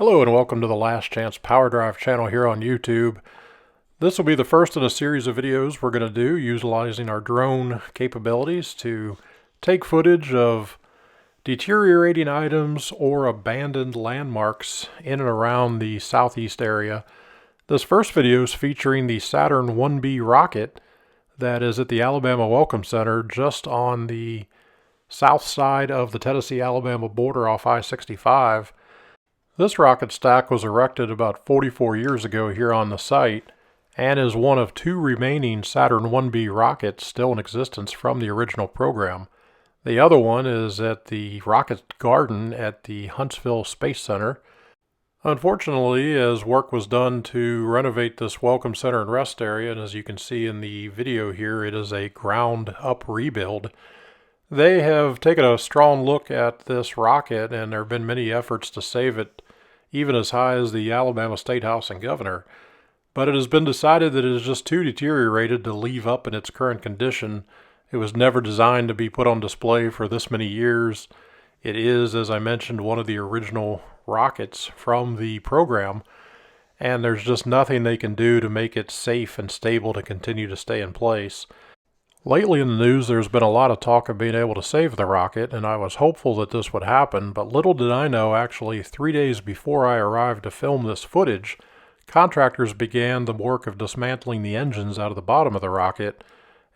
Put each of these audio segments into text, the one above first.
Hello and welcome to the Last Chance Power Drive channel here on YouTube. This will be the first in a series of videos we're going to do utilizing our drone capabilities to take footage of deteriorating items or abandoned landmarks in and around the southeast area. This first video is featuring the Saturn 1B rocket that is at the Alabama Welcome Center just on the south side of the Tennessee-Alabama border off I-65. This rocket stack was erected about 44 years ago here on the site and is one of two remaining Saturn 1B rockets still in existence from the original program. The other one is at the Rocket Garden at the Huntsville Space Center. Unfortunately, as work was done to renovate this Welcome Center and rest area, and as you can see in the video here, it is a ground-up rebuild. They have taken a strong look at this rocket, and there have been many efforts to save it, even as high as the Alabama State House and Governor. But it has been decided that it is just too deteriorated to leave up in its current condition. It was never designed to be put on display for this many years. It is, as I mentioned, one of the original rockets from the program, and there's just nothing they can do to make it safe and stable to continue to stay in place. Lately in the news, there's been a lot of talk of being able to save the rocket, and I was hopeful that this would happen, but little did I know, actually 3 days before I arrived to film this footage, contractors began the work of dismantling the engines out of the bottom of the rocket,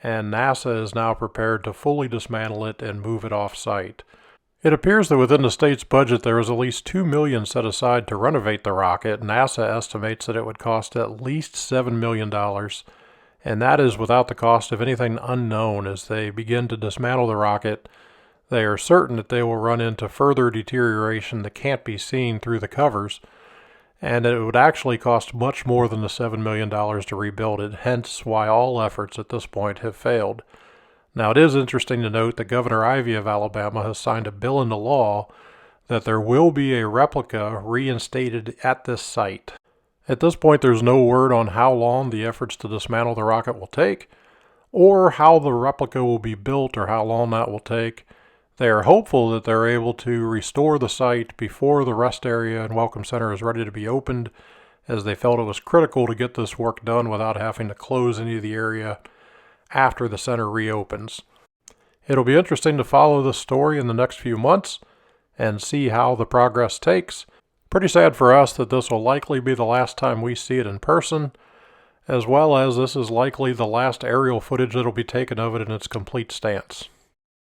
and NASA is now prepared to fully dismantle it and move it off-site. It appears that within the state's budget there is at least $2 million set aside to renovate the rocket. NASA estimates that it would cost at least $7 million. And that is without the cost of anything unknown. As they begin to dismantle the rocket, they are certain that they will run into further deterioration that can't be seen through the covers, and it would actually cost much more than the $7 million to rebuild it, hence why all efforts at this point have failed. Now, it is interesting to note that Governor Ivey of Alabama has signed a bill into law that there will be a replica reinstated at this site. At this point, there's no word on how long the efforts to dismantle the rocket will take, or how the replica will be built, or how long that will take. They are hopeful that they're able to restore the site before the rest area and Welcome Center is ready to be opened, as they felt it was critical to get this work done without having to close any of the area after the center reopens. It'll be interesting to follow this story in the next few months and see how the progress takes. Pretty sad for us that this will likely be the last time we see it in person, as well as this is likely the last aerial footage that will be taken of it in its complete stance.